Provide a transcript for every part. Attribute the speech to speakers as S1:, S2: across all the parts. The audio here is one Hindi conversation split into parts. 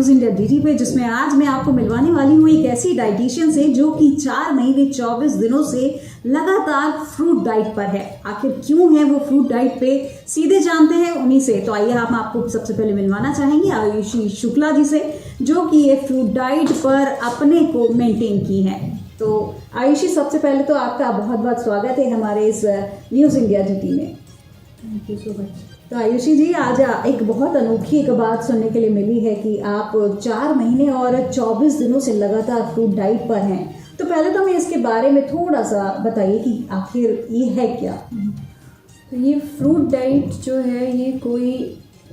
S1: न्यूज़ इंडिया डीडी पे, जिसमें आज मैं आपको मिलवाने वाली हूँ एक ऐसी डाइटिशियन से जो कि 4 महीने 24 दिनों से लगातार फ्रूट डाइट पर है। आखिर क्यों है वो फ्रूट डाइट पे, सीधे जानते हैं उन्हीं से। तो आइए हम आपको सबसे पहले मिलवाना चाहेंगे आयुषी शुक्ला जी से, जो कि ये फ्रूट डाइट पर अपने को मेंटेन की है। तो आयुषी, सबसे पहले तो आपका बहुत बहुत स्वागत है हमारे इस न्यूज़ इंडिया डीडी में।
S2: Thank you so much.
S1: तो आयुषी जी, आज एक बहुत अनोखी एक बात सुनने के लिए मिली है कि आप 4 महीने और 24 दिनों से लगातार फ्रूट डाइट पर हैं। तो पहले तो हमें इसके बारे में थोड़ा सा बताइए कि आखिर ये है क्या।
S2: तो ये फ्रूट डाइट जो है ये कोई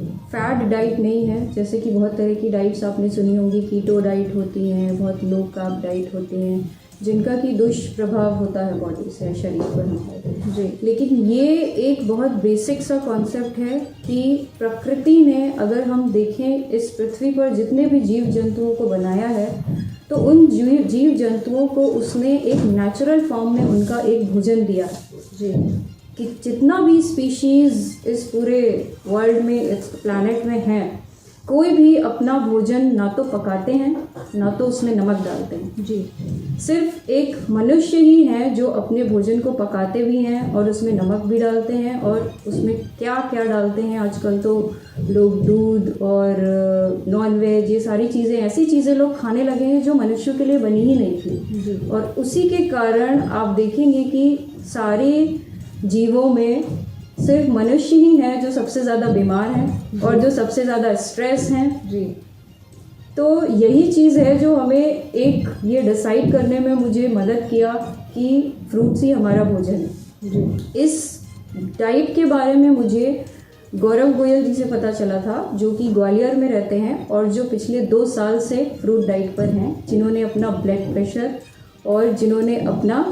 S2: फैट डाइट नहीं है। जैसे कि बहुत तरह की डाइट्स आपने सुनी होंगी, कीटो डाइट होती हैं, बहुत लो कार्ब डाइट होती हैं, जिनका कि दुष्प्रभाव होता है बॉडी से, शरीर पर हमारे जी। लेकिन ये एक बहुत बेसिक सा कॉन्सेप्ट है कि प्रकृति ने, अगर हम देखें इस पृथ्वी पर जितने भी जीव जंतुओं को बनाया है, तो उन जीव जंतुओं को उसने एक नेचुरल फॉर्म में उनका एक भोजन दिया जी। कि जितना भी स्पीशीज़ इस पूरे वर्ल्ड में, इस प्लैनेट में है, कोई भी अपना भोजन ना तो पकाते हैं ना तो उसमें नमक डालते हैं जी। सिर्फ एक मनुष्य ही है जो अपने भोजन को पकाते भी हैं और उसमें नमक भी डालते हैं। और उसमें क्या क्या डालते हैं, आजकल तो लोग दूध और नॉन वेज, ये सारी चीज़ें, ऐसी चीज़ें लोग खाने लगे हैं जो मनुष्यों के लिए बनी ही नहीं थी जी। और उसी के कारण आप देखेंगे कि सारे जीवों में सिर्फ मनुष्य ही है जो सबसे ज़्यादा बीमार हैं और जो सबसे ज़्यादा स्ट्रेस हैं जी। तो यही चीज़ है जो हमें एक ये डिसाइड करने में मुझे मदद किया कि फ्रूट्स ही हमारा भोजन है जी। इस डाइट के बारे में मुझे गौरव गोयल जी से पता चला था, जो कि ग्वालियर में रहते हैं और जो पिछले 2 साल से फ्रूट डाइट पर हैं, जिन्होंने अपना ब्लड प्रेशर और जिन्होंने अपना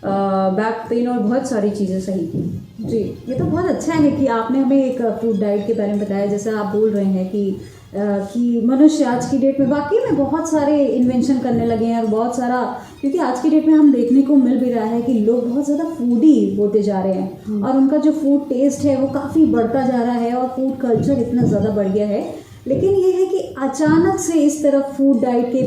S2: बैक पेन और बहुत सारी चीज़ें सही की
S1: जी। ये तो बहुत अच्छा है कि आपने हमें एक फ्रूट डाइट के बारे में बताया। जैसे आप बोल रहे हैं कि मनुष्य आज की डेट में वाकई में बहुत सारे इन्वेंशन करने लगे हैं और बहुत सारा, क्योंकि आज की डेट में हम देखने को मिल भी रहा है कि लोग बहुत ज़्यादा फूडी होते जा रहे हैं और उनका जो फूड टेस्ट है वो काफ़ी बढ़ता जा रहा है और फूड कल्चर इतना ज़्यादा बढ़ गया है। लेकिन ये है कि अचानक से इस तरफ फूड डाइट के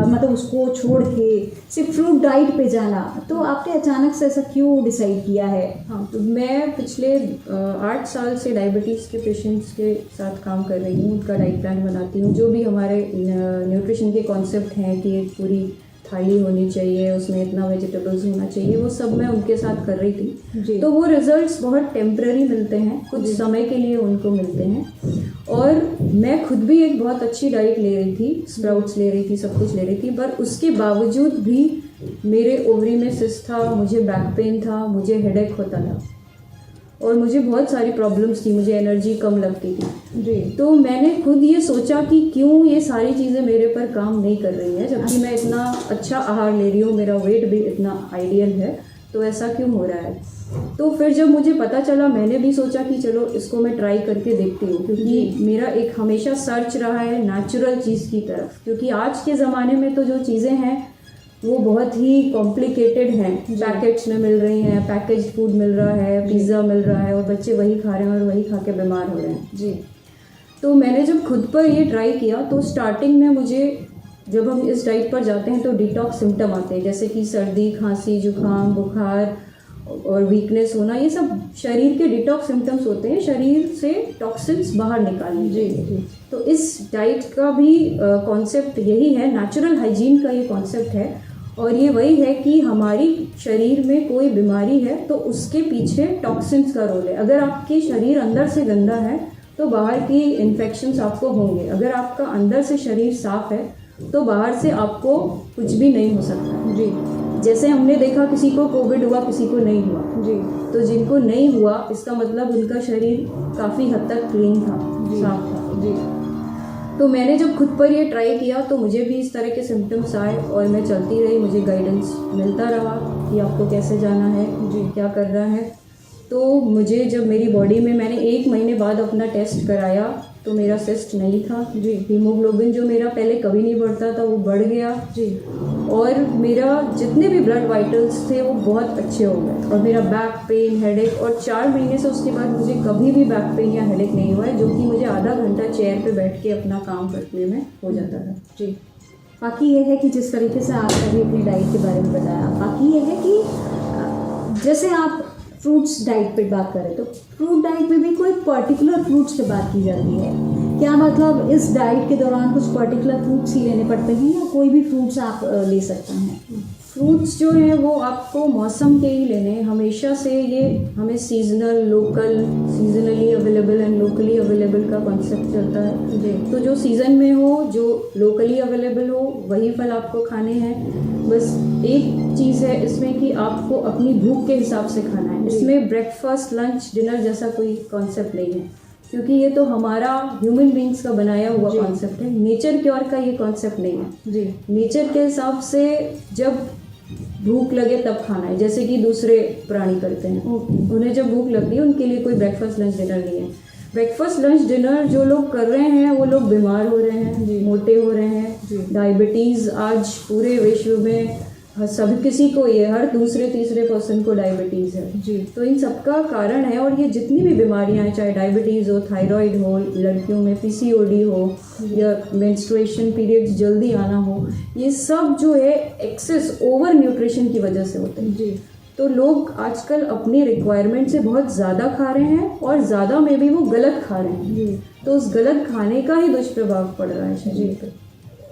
S1: मतलब उसको छोड़ के सिर्फ फ्रूट डाइट पे जाना, तो आपने अचानक से ऐसा क्यों डिसाइड किया है?
S2: हाँ, तो मैं पिछले 8 साल से डायबिटीज़ के पेशेंट्स के साथ काम कर रही हूँ, उनका डाइट प्लान बनाती हूँ। जो भी हमारे न्यूट्रिशन के कॉन्सेप्ट हैं कि एक पूरी थाली होनी चाहिए, उसमें इतना वेजिटेबल्स होना चाहिए, वो सब मैं उनके साथ कर रही थी जी। तो वो रिजल्ट्स बहुत टेम्पररी मिलते हैं, कुछ समय के लिए उनको मिलते हैं। और मैं खुद भी एक बहुत अच्छी डाइट ले रही थी, स्प्राउट्स ले रही थी, सब कुछ ले रही थी, पर उसके बावजूद भी मेरे ओवरी में सिस्ट था, मुझे बैक पेन था, मुझे हेडेक होता था और मुझे बहुत सारी प्रॉब्लम्स थी, मुझे एनर्जी कम लगती थी जी। तो मैंने खुद ये सोचा कि क्यों ये सारी चीज़ें मेरे पर काम नहीं कर रही हैं, जबकि मैं इतना अच्छा आहार ले रही हूँ, मेरा वेट भी इतना आइडियल है, तो ऐसा क्यों हो रहा है। तो फिर जब मुझे पता चला, मैंने भी सोचा कि चलो इसको मैं ट्राई करके देखती हूँ, क्योंकि मेरा एक हमेशा सर्च रहा है नेचुरल चीज़ की तरफ। क्योंकि आज के ज़माने में तो जो चीज़ें हैं वो बहुत ही कॉम्प्लिकेटेड हैं, पैकेट्स में मिल रही हैं, पैकेज फूड मिल रहा है, पिज़्ज़ा मिल रहा है और बच्चे वही खा रहे हैं और वही खा के बीमार हो रहे हैं जी। तो मैंने जब खुद पर ये ट्राई किया, तो स्टार्टिंग में मुझे, जब हम इस डाइट पर जाते हैं तो डिटॉक्स सिम्टम आते हैं, जैसे कि सर्दी, खांसी, जुकाम, बुखार और वीकनेस होना, ये सब शरीर के डिटॉक्स सिम्टम्स होते हैं, शरीर से टॉक्सिन्स बाहर निकालने जी। तो इस डाइट का भी कॉन्सेप्ट यही है, नेचुरल हाइजीन का ये कॉन्सेप्ट है। और ये वही है कि हमारी शरीर में कोई बीमारी है तो उसके पीछे टॉक्सिन्स का रोल है। अगर आपके शरीर अंदर से गंदा है तो बाहर की इन्फेक्शंस आपको होंगे। अगर आपका अंदर से शरीर साफ है तो बाहर से आपको कुछ भी नहीं हो सकता जी। जैसे हमने देखा, किसी को कोविड हुआ, किसी को नहीं हुआ जी। तो जिनको नहीं हुआ, इसका मतलब उनका शरीर काफ़ी हद तक क्लीन था, साफ था जी। तो मैंने जब खुद पर ये ट्राई किया तो मुझे भी इस तरह के सिम्टम्स आए और मैं चलती रही, मुझे गाइडेंस मिलता रहा कि आपको कैसे जाना है जी, क्या करना है। तो मुझे जब मेरी बॉडी में, मैंने 1 महीने बाद अपना टेस्ट कराया तो मेरा सिस्ट नहीं था
S1: जी।
S2: हीमोग्लोबिन जो मेरा पहले कभी नहीं बढ़ता था वो बढ़ गया
S1: जी।
S2: और मेरा जितने भी ब्लड वाइटल्स थे वो बहुत अच्छे हो गए और मेरा बैक पेन हेडेक और 4 महीने से उसके बाद मुझे कभी भी बैक पेन या हेडेक नहीं हुआ है, जो कि मुझे आधा घंटा चेयर पे बैठ के अपना काम करने में हो जाता था।
S1: जी। बाकी ये है कि जिस तरीके से आपने अभी अपनी डाइट के बारे में बताया, बाकी ये है कि जैसे आप फ्रूट्स डाइट पे बात करें तो फ्रूट डाइट में भी कोई पर्टिकुलर फ्रूट्स पे बात की जाती है क्या? मतलब इस डाइट के दौरान कुछ पर्टिकुलर फ्रूट्स ही लेने पड़ते हैं या कोई भी फ्रूट्स आप ले सकते हैं?
S2: फ्रूट्स जो हैं वो आपको मौसम के ही लेने हैं। हमेशा से ये हमें seasonal, local, seasonally available and locally available का कॉन्सेप्ट चलता है।
S1: जी।
S2: तो जो सीज़न में हो, जो लोकली अवेलेबल हो, वही फल आपको खाने हैं। बस एक चीज़ है इसमें कि आपको अपनी भूख के हिसाब से खाना है। इसमें ब्रेकफास्ट, लंच, डिनर जैसा कोई कॉन्सेप्ट नहीं है, क्योंकि ये तो हमारा ह्यूमन बींग्स का बनाया हुआ कॉन्सेप्ट है। नेचर क्योर का ये कॉन्सेप्ट नहीं है।
S1: जी।
S2: नेचर के हिसाब से जब भूख लगे तब खाना है, जैसे कि दूसरे प्राणी करते हैं। उन्हें जब भूख लगती है उनके लिए कोई ब्रेकफास्ट लंच डिनर नहीं है। ब्रेकफास्ट लंच डिनर जो लोग कर रहे हैं वो लोग बीमार हो रहे हैं, मोटे हो रहे हैं। डायबिटीज़ आज पूरे विश्व में सभी किसी को, ये हर दूसरे तीसरे पर्सन को डायबिटीज़ है।
S1: जी।
S2: तो इन सबका कारण है। और ये जितनी भी बीमारियां हैं, चाहे डायबिटीज़ हो, थायराइड हो, लड़कियों में पीसीओडी हो या मेंस्ट्रुएशन पीरियड्स जल्दी आना हो, ये सब जो है एक्सेस ओवर न्यूट्रिशन की वजह से होते हैं।
S1: जी।
S2: तो लोग आजकल अपनी रिक्वायरमेंट से बहुत ज़्यादा खा रहे हैं और ज़्यादा में भी वो गलत खा रहे हैं।
S1: जी।
S2: तो उस गलत खाने का ही दुष्प्रभाव पड़ रहा है शरीर पर।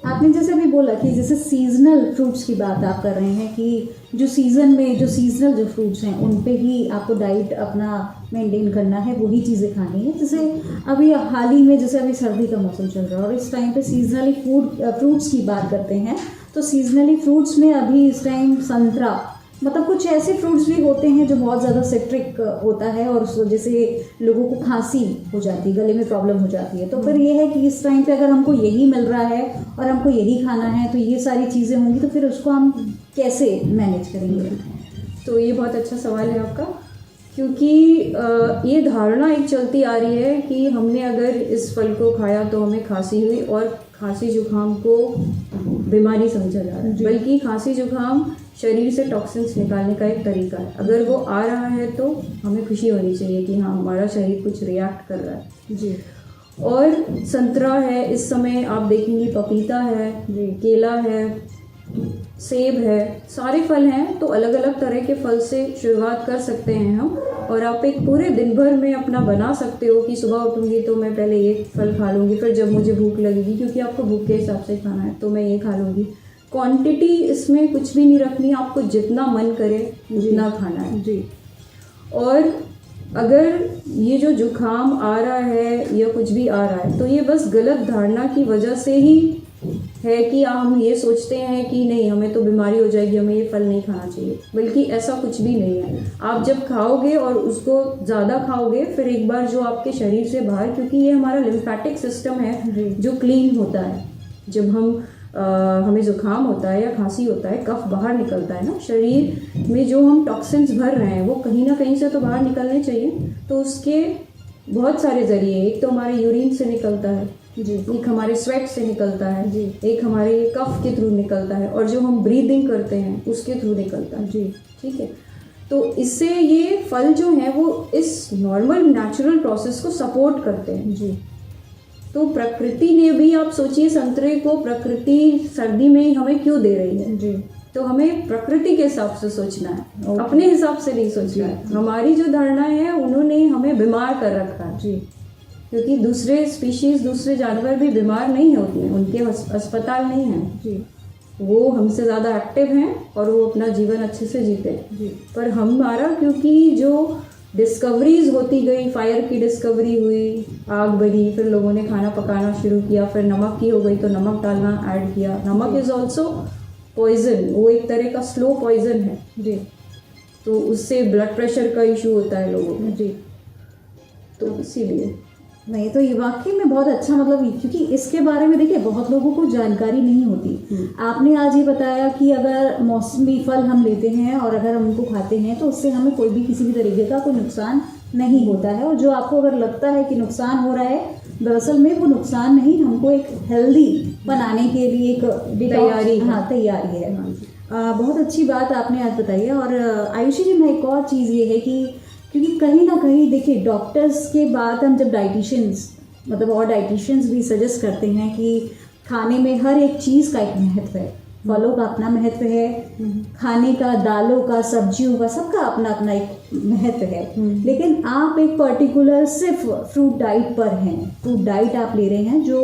S1: आपने जैसे अभी बोला कि जैसे सीजनल फ्रूट्स की बात आप कर रहे हैं कि जो सीज़न में जो सीजनल जो फ्रूट्स हैं उन पे ही आपको डाइट अपना मेंटेन करना है, वही चीज़ें खानी है। जैसे अभी हाल ही में जैसे अभी सर्दी का मौसम चल रहा है और इस टाइम पे सीजनली फ्रूट्स की बात करते हैं तो सीजनली फ्रूट्स में अभी इस टाइम संतरा, मतलब कुछ ऐसे फ्रूट्स भी होते हैं जो बहुत ज़्यादा सिट्रिक होता है और उस वजह से लोगों को खांसी हो जाती है, गले में प्रॉब्लम हो जाती है। तो फिर ये है कि इस टाइम पे अगर हमको यही मिल रहा है और हमको यही खाना है तो ये सारी चीज़ें होंगी, तो फिर उसको हम कैसे मैनेज करेंगे?
S2: तो ये बहुत अच्छा सवाल है आपका, क्योंकि ये धारणा एक चलती आ रही है कि हमने अगर इस फल को खाया तो हमें खांसी हुई और खांसी जुकाम को बीमारी समझा जा रहा है। बल्कि खांसी जुकाम शरीर से टॉक्सिन्स निकालने का एक तरीका है। अगर वो आ रहा है तो हमें खुशी होनी चाहिए कि हाँ, हमारा शरीर कुछ रिएक्ट कर रहा है।
S1: जी।
S2: और संतरा है, इस समय आप देखेंगी पपीता है, केला है, सेब है, सारे फल हैं। तो अलग अलग तरह के फल से शुरुआत कर सकते हैं हम, और आप एक पूरे दिन भर में अपना बना सकते हो कि सुबह उठूंगी तो मैं पहले ये फल खा लूँगी, फिर जब मुझे भूख लगेगी, क्योंकि आपको भूख के हिसाब से खाना है, तो मैं ये खा लूँगी। क्वांटिटी इसमें कुछ भी नहीं रखनी, आपको जितना मन करे उतना खाना है।
S1: जी।
S2: और अगर ये जो जुकाम आ रहा है या कुछ भी आ रहा है तो ये बस गलत धारणा की वजह से ही है कि हम ये सोचते हैं कि नहीं, हमें तो बीमारी हो जाएगी, हमें ये फल नहीं खाना चाहिए। बल्कि ऐसा कुछ भी नहीं है। आप जब खाओगे और उसको ज़्यादा खाओगे, फिर एक बार जो आपके शरीर से बाहर, क्योंकि ये हमारा लिम्फेटिक सिस्टम है जो क्लीन होता है। जब हमें जुकाम होता है या खांसी होता है, कफ बाहर निकलता है ना, शरीर में जो हम टॉक्सिन्स भर रहे हैं वो कहीं ना कहीं से तो बाहर निकलने चाहिए। तो उसके बहुत सारे ज़रिए, एक तो हमारे यूरिन से निकलता है जी, एक हमारे स्वेट से निकलता है जी, एक हमारे कफ के थ्रू निकलता है, और जो हम ब्रीदिंग करते हैं उसके थ्रू निकलता है जी। ठीक है, तो इससे ये फल जो हैं वो इस नॉर्मल नेचुरल प्रोसेस को सपोर्ट करते हैं जी। तो प्रकृति ने भी, आप सोचिए, संतरे को प्रकृति सर्दी में ही हमें क्यों दे रही है जी। तो हमें प्रकृति के हिसाब से सोचना है, अपने हिसाब से नहीं सोचना है। हमारी जो धारणा है उन्होंने हमें बीमार कर रखा है जी, क्योंकि दूसरे स्पीशीज, दूसरे जानवर भी बीमार नहीं होते हैं, उनके अस्पताल नहीं हैं जी, वो हमसे ज़्यादा एक्टिव हैं और वो अपना जीवन अच्छे से जीते हैं जी। पर हमारा, क्योंकि जो डिस्कवरीज होती गई, फायर की डिस्कवरी हुई, आग बनी, फिर लोगों ने खाना पकाना शुरू किया, फिर नमक की हो गई तो नमक डालना ऐड किया। नमक इज़ ऑल्सो पॉइजन, वो एक तरह का स्लो पॉइजन है जी। तो उससे ब्लड प्रेशर का इशू होता है लोगों में जी। तो इसीलिए
S1: नहीं, तो ये वाकई में बहुत अच्छा, मतलब क्योंकि इसके बारे में देखिए बहुत लोगों को जानकारी नहीं होती। आपने आज ये बताया कि अगर मौसमी फल हम लेते हैं और अगर हम उनको खाते हैं तो उससे हमें कोई भी किसी भी तरीके का कोई नुकसान नहीं होता है, और जो आपको अगर लगता है कि नुकसान हो रहा है दरअसल में वो नुकसान नहीं, हमको एक हेल्दी बनाने के लिए एक
S2: तैयारी है।
S1: हाँ तैयारी है।
S2: हाँ जी।
S1: बहुत अच्छी बात आपने आज बताई है। और आयुषी जी, मैं एक और चीज़ ये है कि क्योंकि कहीं ना कहीं देखिए डॉक्टर्स के बाद हम जब डाइटिशियंस मतलब और डाइटिशियंस भी सजेस्ट करते हैं कि खाने में हर एक चीज़ का एक महत्व है, फलों का अपना महत्व है, खाने का, दालों का, सब्जियों का, सबका अपना अपना एक महत्व है। लेकिन आप एक पर्टिकुलर सिर्फ फ्रूट डाइट पर हैं, फ्रूट डाइट आप ले रहे हैं जो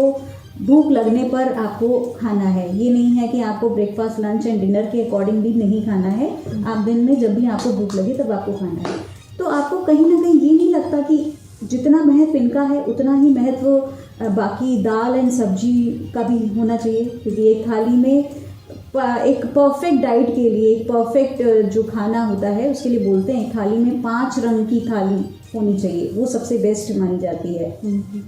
S1: भूख लगने पर आपको खाना है। ये नहीं है कि आपको ब्रेकफास्ट, लंच एंड डिनर के अकॉर्डिंगली नहीं खाना है, आप दिन में जब भी आपको भूख लगे तब आपको खाना है। तो आपको कहीं ना कहीं ये नहीं लगता कि जितना महत्व इनका है उतना ही महत्व बाकी दाल एंड सब्जी का भी होना चाहिए? क्योंकि एक थाली में एक परफेक्ट डाइट के लिए, एक परफेक्ट जो खाना होता है उसके लिए बोलते हैं थाली में 5 रंग की थाली होनी चाहिए, वो सबसे बेस्ट मानी जाती है।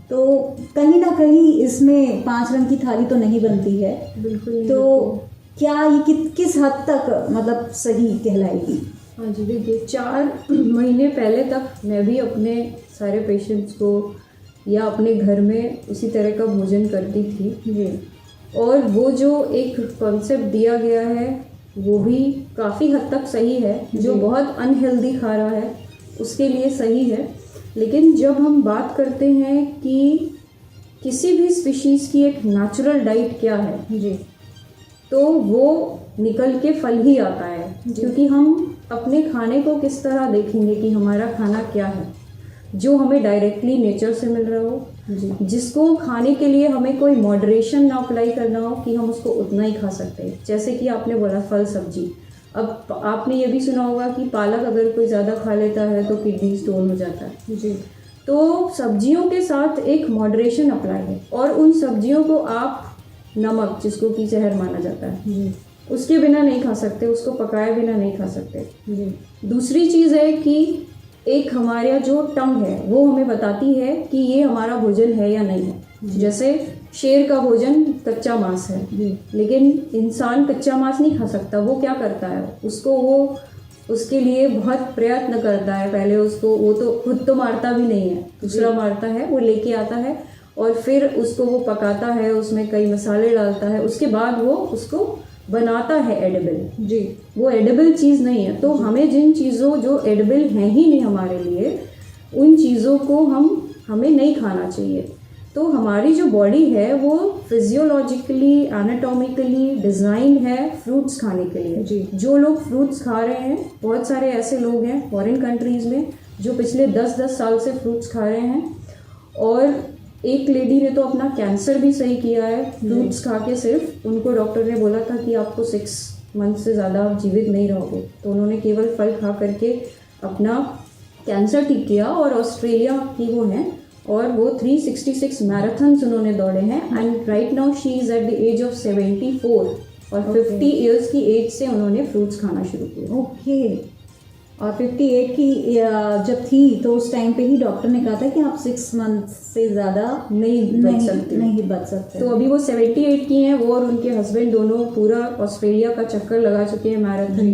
S1: तो कहीं ना कहीं इसमें 5 रंग की थाली तो नहीं बनती है।
S2: बिल्कुल।
S1: तो क्या ये किस हद तक मतलब सही कहलाएगी?
S2: हाँ जी, देखिए 4 महीने पहले तक मैं भी अपने सारे पेशेंट्स को या अपने घर में उसी तरह का भोजन करती थी
S1: जी।
S2: और वो जो एक कॉन्सेप्ट दिया गया है वो भी काफ़ी हद तक सही है। जो बहुत अनहेल्दी खा रहा है उसके लिए सही है, लेकिन जब हम बात करते हैं कि किसी भी स्पीशीज़ की एक नेचुरल डाइट क्या है
S1: जी।
S2: तो वो निकल के फल ही आता है। क्योंकि हम अपने खाने को किस तरह देखेंगे कि हमारा खाना क्या है, जो हमें डायरेक्टली नेचर से मिल रहा हो, जिसको खाने के लिए हमें कोई मॉडरेशन ना अप्लाई करना हो कि हम उसको उतना ही खा सकते हैं। जैसे कि आपने बोला फल सब्जी, अब आपने ये भी सुना होगा कि पालक अगर कोई ज़्यादा खा लेता है तो किडनी स्टोन हो जाता है।
S1: जी।
S2: तो सब्जियों के साथ एक मॉडरेशन अप्लाई है और उन सब्जियों को आप नमक, जिसको कि जहर माना जाता है, उसके बिना नहीं खा सकते, उसको पकाए बिना नहीं खा सकते। दूसरी चीज़ है कि एक हमारा जो टंग है वो हमें बताती है कि ये हमारा भोजन है या नहीं है। जैसे शेर का भोजन कच्चा मांस है, लेकिन इंसान कच्चा मांस नहीं खा सकता। वो क्या करता है, वो उसके लिए बहुत प्रयत्न करता है। पहले उसको, वो तो खुद तो मारता भी नहीं है, दूसरा मारता है, वो लेके आता है और फिर उसको वो पकाता है, उसमें कई मसाले डालता है, उसके बाद वो उसको बनाता है एडिबल।
S1: जी।
S2: वो एडिबल चीज़ नहीं है। तो हमें जिन चीज़ों जो एडिबल हैं ही नहीं हमारे लिए, उन चीज़ों को हमें नहीं खाना चाहिए। तो हमारी जो बॉडी है वो फिजियोलॉजिकली, एनाटॉमिकली डिज़ाइन है फ्रूट्स खाने के लिए।
S1: जी।
S2: जो लोग फ्रूट्स खा रहे हैं, बहुत सारे ऐसे लोग हैं फॉरेन कंट्रीज़ में जो पिछले 10-10 साल से फ्रूट्स खा रहे हैं। और एक लेडी ने तो अपना कैंसर भी सही किया है फ्रूट्स खा के। सिर्फ उनको डॉक्टर ने बोला था कि आपको 6 मंथ से ज़्यादा आप जीवित नहीं रहोगे, तो उन्होंने केवल फल खा करके अपना कैंसर ठीक किया। और ऑस्ट्रेलिया की वो हैं और वो 366 मैराथन्स उन्होंने दौड़े हैं। And right now she is at the age of 74 और 50 ईयर्स की एज से उन्होंने फ्रूट्स खाना शुरू किया।
S1: ओके। और 58 की जब थी तो उस टाइम पे ही डॉक्टर ने कहा था कि आप 6 मंथ से ज़्यादा नहीं बच सकते।
S2: तो अभी वो 78 की हैं, वो और उनके हस्बैंड दोनों पूरा ऑस्ट्रेलिया का चक्कर लगा चुके हैं मैराथन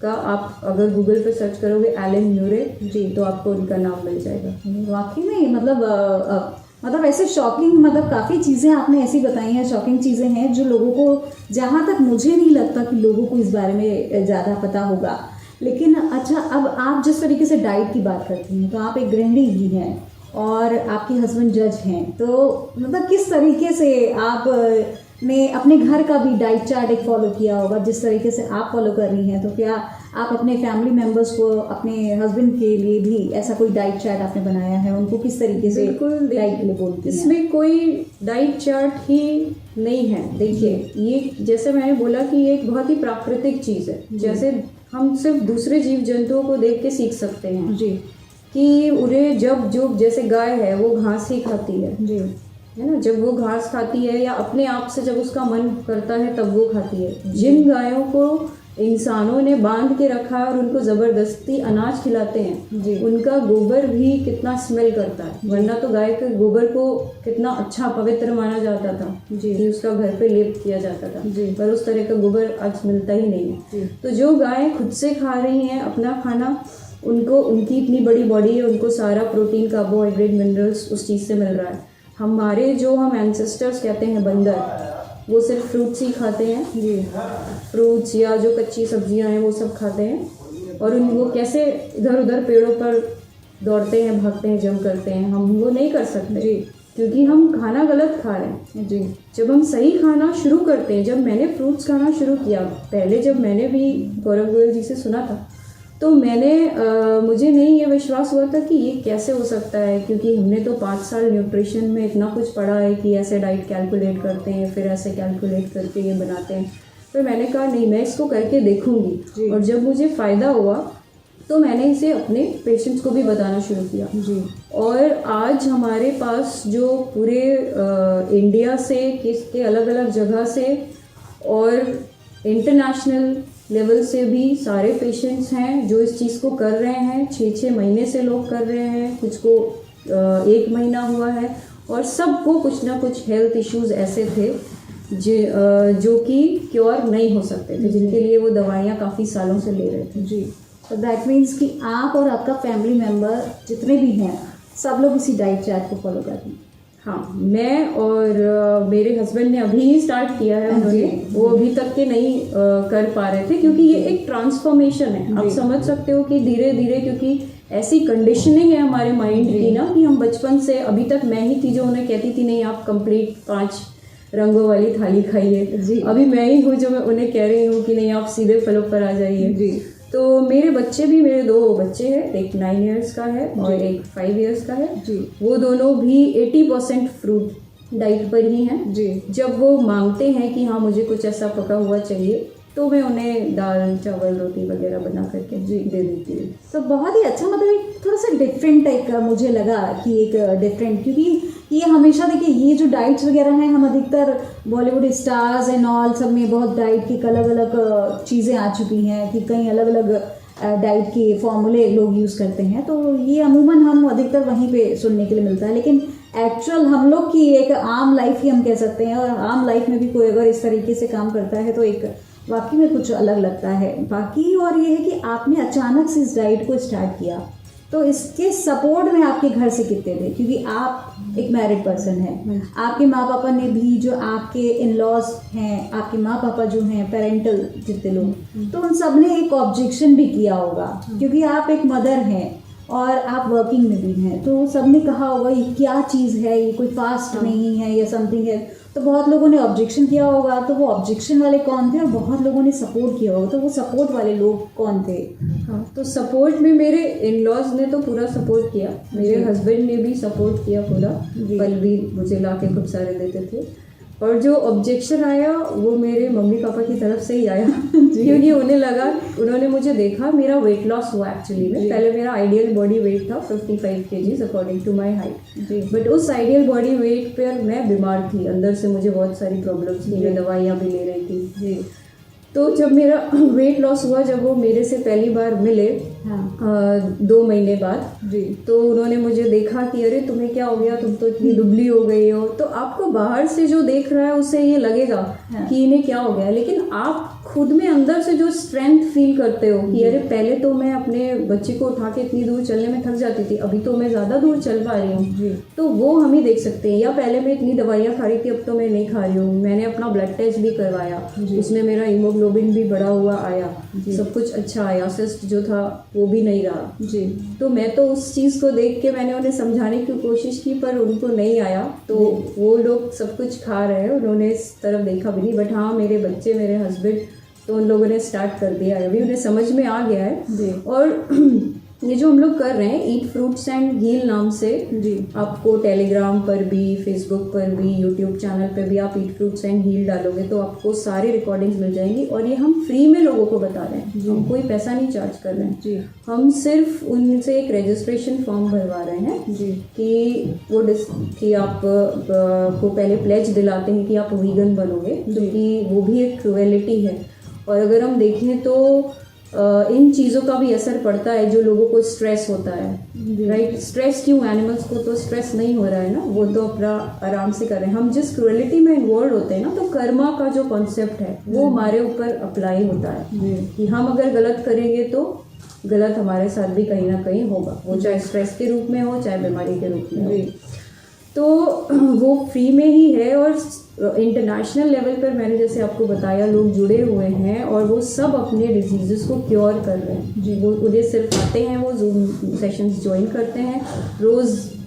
S2: का। आप अगर गूगल पे सर्च करोगे एलन म्यूरे जी, तो आपको उनका नाम मिल जाएगा।
S1: वाकई में मतलब ऐसे शॉकिंग, मतलब काफ़ी चीज़ें आपने ऐसी बताई हैं, शॉकिंग चीज़ें हैं जो लोगों को, जहाँ तक मुझे नहीं लगता कि लोगों को इस बारे में ज़्यादा पता होगा। लेकिन अच्छा, अब आप जिस तरीके से डाइट की बात करती हैं, तो आप एक गृहिणी भी हैं और आपके हस्बैंड जज हैं, तो मतलब किस तरीके से आप ने अपने घर का भी डाइट चार्ट एक फॉलो किया होगा जिस तरीके से आप फॉलो कर रही हैं? तो क्या आप अपने फैमिली मेम्बर्स को, अपने हस्बैंड के लिए भी ऐसा कोई डाइट चार्ट आपने बनाया है? उनको किस तरीके से डाइट के लिए बोलती हैं?
S2: इसमें कोई डाइट चार्ट ही नहीं है। देखिए, ये जैसे मैंने बोला कि ये एक बहुत ही प्राकृतिक चीज़ है। जैसे हम सिर्फ दूसरे जीव जंतुओं को देख के सीख सकते हैं
S1: जी
S2: कि उन्हें जो जैसे गाय है वो घास ही खाती है
S1: जी,
S2: है ना। जब वो घास खाती है या अपने आप से जब उसका मन करता है तब वो खाती है। जिन गायों को इंसानों ने बांध के रखा है और उनको ज़बरदस्ती अनाज खिलाते हैं, उनका गोबर भी कितना स्मेल करता है। वरना तो गाय के गोबर को कितना अच्छा पवित्र माना जाता था कि उसका घर पे लेप किया जाता था, पर उस तरह का गोबर आज मिलता ही नहीं है। तो जो गायें खुद से खा रही हैं अपना खाना, उनको, उनकी इतनी बड़ी बॉडी है, उनको सारा प्रोटीन, कार्बोहाइड्रेट, मिनरल्स उस चीज़ से मिल रहा है। हमारे जो हम एंसेस्टर्स कहते हैं बंदर, वो सिर्फ फ्रूट्स ही खाते हैं
S1: जी
S2: फ्रूट्स या जो कच्ची सब्जियां हैं वो सब खाते हैं। और वो कैसे इधर उधर पेड़ों पर दौड़ते हैं, भागते हैं, जंप करते हैं, हम वो नहीं कर सकते
S1: जी
S2: क्योंकि हम खाना गलत खा रहे हैं।
S1: जी
S2: जब हम सही खाना शुरू करते हैं, जब मैंने फ्रूट्स खाना शुरू किया पहले, जब मैंने भी गौरव गोयल जी से सुना था, तो मुझे नहीं ये विश्वास हुआ था कि ये कैसे हो सकता है, क्योंकि हमने तो 5 साल न्यूट्रिशन में इतना कुछ पढ़ा है कि ऐसे डाइट कैलकुलेट करते हैं, फिर ऐसे कैलकुलेट करके ये बनाते हैं। फिर मैंने कहा नहीं, मैं इसको करके देखूंगी। और जब मुझे फ़ायदा हुआ तो मैंने इसे अपने पेशेंट्स को भी बताना शुरू किया।
S1: जी
S2: और आज हमारे पास जो पूरे इंडिया से, किसके अलग अलग जगह से और इंटरनेशनल लेवल से भी सारे पेशेंट्स हैं जो इस चीज़ को कर रहे हैं। 6-6 महीने से लोग कर रहे हैं, कुछ को 1 महीना हुआ है, और सबको कुछ ना कुछ हेल्थ इश्यूज ऐसे थे जो कि क्योर नहीं हो सकते थे, जिनके लिए वो दवाइयाँ काफ़ी सालों से ले रहे थे।
S1: जी तो दैट मीन्स कि आप और आपका फैमिली मेम्बर जितने भी हैं सब लोग इसी डाइट चार्ट को फॉलो करते हैं।
S2: हाँ, मैं और मेरे हस्बैंड ने अभी ही स्टार्ट किया है। उन्होंने, वो अभी तक के नहीं कर पा रहे थे, क्योंकि ये एक ट्रांसफॉर्मेशन है। आप समझ सकते हो कि धीरे धीरे, क्योंकि ऐसी कंडीशनिंग है हमारे माइंड की ना, कि हम बचपन से, अभी तक मैं ही थी जो उन्हें कहती थी नहीं आप कंप्लीट 5 रंगों वाली थाली खाइए। अभी मैं ही हूँ जो मैं उन्हें कह रही हूँ कि नहीं आप सीधे फलों पर आ जाइए। तो मेरे बच्चे भी, मेरे 2 बच्चे हैं, एक 9 इयर्स का है और एक 5 इयर्स का है। वो दोनों भी 80% फ्रूट डाइट पर ही हैं। जब वो मांगते हैं कि हाँ मुझे कुछ ऐसा पका हुआ चाहिए, तो मैं उन्हें दाल चावल रोटी वगैरह बना करके दे देती हूँ।
S1: तो बहुत ही अच्छा, मतलब एक थोड़ा सा डिफरेंट टाइप का मुझे लगा कि एक डिफरेंट, क्योंकि ये हमेशा देखिए ये जो डाइट्स वगैरह हैं, हम अधिकतर बॉलीवुड स्टार्स एंड ऑल सब में बहुत डाइट की अलग अलग चीज़ें आ चुकी हैं कि कई अलग अलग डाइट के फॉर्मूले लोग यूज़ करते हैं, तो ये अमूमन हम अधिकतर वहीं पे सुनने के लिए मिलता है। लेकिन एक्चुअल हम लोग की एक आम लाइफ ही हम कह सकते हैं, और आम लाइफ में भी कोई अगर इस तरीके से काम करता है तो एक वाकई में कुछ अलग लगता है बाकी। और ये है कि आपने अचानक से इस डाइट को स्टार्ट किया, तो इसके सपोर्ट में आपके घर से कितने थे, क्योंकि आप एक मैरिड पर्सन हैं, आपके माँ पापा ने भी, जो आपके इन लॉज हैं, आपके माँ पापा जो हैं पेरेंटल जितने लोग, तो उन सब ने एक ऑब्जेक्शन भी किया होगा, क्योंकि आप एक मदर हैं और आप वर्किंग में भी हैं, तो सब ने कहा होगा ये क्या चीज़ है, ये कोई फास्ट नहीं है या समथिंग है, तो बहुत लोगों ने ऑब्जेक्शन किया होगा। तो वो ऑब्जेक्शन वाले कौन थे और बहुत लोगों ने सपोर्ट किया होगा, तो वो सपोर्ट वाले लोग कौन थे?
S2: हाँ, तो सपोर्ट में मेरे इन लॉज ने तो पूरा सपोर्ट किया, मेरे हस्बैंड ने भी सपोर्ट किया पूरा, फल भी मुझे ला के खूब सारे देते थे। और जो ऑब्जेक्शन आया वो मेरे मम्मी पापा की तरफ से ही आया क्योंकि उन्हें लगा, उन्होंने मुझे देखा, मेरा वेट लॉस हुआ एक्चुअली में। पहले मेरा आइडियल बॉडी वेट था 55 kg according to my height, but उस आइडियल बॉडी वेट पर मैं बीमार थी, अंदर से मुझे बहुत सारी प्रॉब्लम्स थी, मैं दवाइयाँ भी ले रही थी। तो जब मेरा वेट लॉस हुआ, जब वो मेरे से पहली बार मिले 2 महीने बाद, तो उन्होंने मुझे देखा कि अरे तुम्हें क्या हो गया, तुम तो इतनी दुबली हो गई हो। तो आपको बाहर से जो देख रहा है उससे ये लगेगा कि इन्हें क्या हो गया, लेकिन आप खुद में अंदर से जो स्ट्रेंथ फील करते हो कि अरे पहले तो मैं अपने बच्चे को उठा के इतनी दूर चलने में थक जाती थी, अभी तो मैं ज़्यादा दूर चल पा रही हूँ, तो वो हम ही देख सकते हैं। या पहले मैं इतनी दवाइयाँ खा रही थी, अब तो मैं नहीं खा रही हूँ। मैंने अपना ब्लड टेस्ट भी करवाया, उसमें मेरा हीमोग्लोबिन भी बढ़ा हुआ आया, सब कुछ अच्छा आया, सिस्ट जो था वो भी नहीं रहा। तो मैं तो उस चीज़ को देख के मैंने उन्हें समझाने की कोशिश की, पर उनको नहीं आया। तो वो लोग सब कुछ खा रहे हैं, उन्होंने इस तरफ देखा भी नहीं। बट हाँ, मेरे बच्चे, मेरे हस्बैंड, तो उन लोगों ने स्टार्ट कर दिया है, अभी उन्हें समझ में आ गया है। और ये जो हम लोग कर रहे हैं ईट फ्रूट्स एंड हील नाम से, आपको टेलीग्राम पर भी, फेसबुक पर भी, यूट्यूब चैनल पर भी आप ईट फ्रूट्स एंड हील डालोगे तो आपको सारी रिकॉर्डिंग्स मिल जाएंगी। और ये हम फ्री में लोगों को बता रहे हैं, हम कोई पैसा नहीं चार्ज कर रहे हैं। हम सिर्फ उनसे एक रजिस्ट्रेशन फॉर्म भरवा रहे हैं कि आप को पहले प्लेज दिलाते हैं कि आप वीगन बनोगे, क्योंकि वो भी एक क्रुएलिटी है। और अगर हम देखें तो इन चीज़ों का भी असर पड़ता है, जो लोगों को स्ट्रेस होता है, राइट। स्ट्रेस क्यों, एनिमल्स को तो स्ट्रेस नहीं हो रहा है ना, वो तो अपना आराम से कर रहे हैं। हम जिस क्रुएलिटी में इन्वॉल्व होते हैं ना, तो कर्मा का जो कॉन्सेप्ट है वो हमारे ऊपर अप्लाई होता है कि हम अगर गलत करेंगे तो गलत हमारे साथ भी कहीं ना कहीं होगा, वो चाहे स्ट्रेस के रूप में हो, चाहे बीमारी के रूप में हो। तो वो फ्री में ही है और इंटरनेशनल लेवल पर मैंने जैसे आपको बताया लोग जुड़े हुए हैं और वो सब अपने डिजीज़ को क्योर कर रहे हैं जी। वो उन्हें सिर्फ आते हैं, वो जूम सेशंस ज्वाइन करते हैं,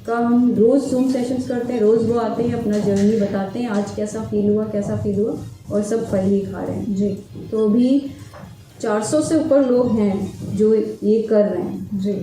S2: हम रोज़ जूम सेशंस करते हैं, रोज़ वो आते हैं, अपना जर्नी बताते हैं, आज कैसा फील हुआ और सब फल ही खा रहे हैं जी। तो अभी 400 से ऊपर लोग हैं जो ये कर रहे हैं जी।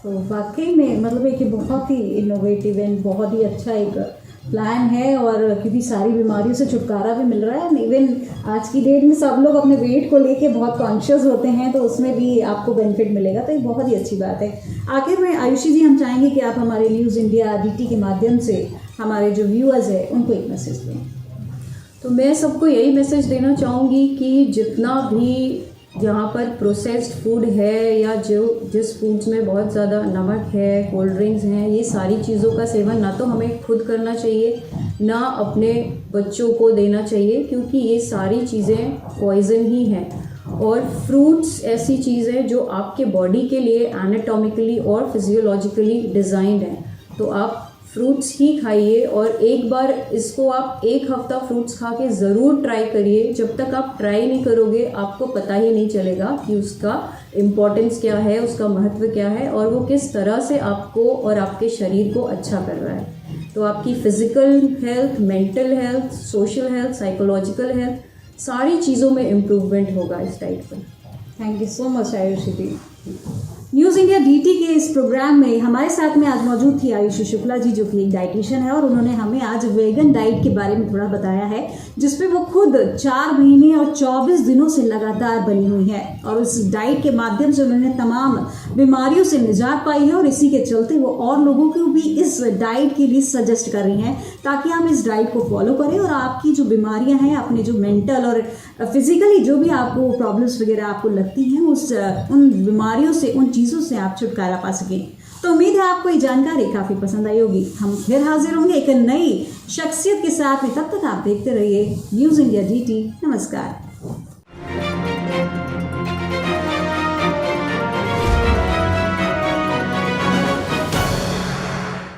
S1: तो वाकई में मतलब एक बहुत ही इनोवेटिव एंड बहुत ही अच्छा एक प्लान है, और क्योंकि सारी बीमारियों से छुटकारा भी मिल रहा है। इवन आज की डेट में सब लोग अपने वेट को लेके बहुत कॉन्शियस होते हैं, तो उसमें भी आपको बेनिफिट मिलेगा, तो ये बहुत ही अच्छी बात है। आखिर में आयुषी जी, हम चाहेंगे कि आप हमारे न्यूज़ इंडिया DT के माध्यम से हमारे जो व्यूअर्स हैं उनको एक मैसेज दें।
S2: तो मैं सबको यही मैसेज देना चाहूँगी कि जितना भी यहाँ पर प्रोसेस्ड फूड है या जिस फूड्स में बहुत ज़्यादा नमक है, कोल्ड ड्रिंक्स हैं, ये सारी चीज़ों का सेवन ना तो हमें खुद करना चाहिए ना अपने बच्चों को देना चाहिए, क्योंकि ये सारी चीज़ें पॉइजन ही हैं। और फ्रूट्स ऐसी चीज़ है जो आपके बॉडी के लिए एनाटॉमिकली और फिजियोलॉजिकली डिज़ाइंड है, तो आप फ्रूट्स ही खाइए। और एक बार इसको आप 1 हफ्ता फ्रूट्स खा के ज़रूर ट्राई करिए। जब तक आप ट्राई नहीं करोगे आपको पता ही नहीं चलेगा कि उसका इम्पोर्टेंस क्या है, उसका महत्व क्या है और वो किस तरह से आपको और आपके शरीर को अच्छा कर रहा है। तो आपकी physical health, mental health, social health, psychological health, सारी चीज़ों में इम्प्रूवमेंट होगा इस डाइट पर।
S1: Thank you so much Ayushi ji. News India DT के इस प्रोग्राम में हमारे साथ में आज मौजूद थी आयुषी शुक्ला जी, जो कि एक डाइटिशियन है, और उन्होंने हमें आज वेगन डाइट के बारे में थोड़ा बताया है, जिसपे वो खुद 4 महीने और 24 दिनों से लगातार बनी हुई है, और उस डाइट के माध्यम से उन्होंने तमाम बीमारियों से निजात पाई है, और इसी के चलते वो और लोगों को भी इस डाइट के लिए सजेस्ट कर रही हैं, ताकि हम इस डाइट को फॉलो करें और आपकी जो बीमारियां हैं, अपने जो मेंटल और फिजिकली जो भी आपको प्रॉब्लम्स वगैरह आपको लगती हैं, उन बीमारियों से, उन चीज़ों से आप छुटकारा पा सकें। तो उम्मीद है आपको ये जानकारी काफ़ी पसंद आई होगी। हम फिर हाजिर होंगे एक नई शख्सियत के साथ में, तब तक आप देखते रहिए न्यूज़ इंडिया DT। नमस्कार।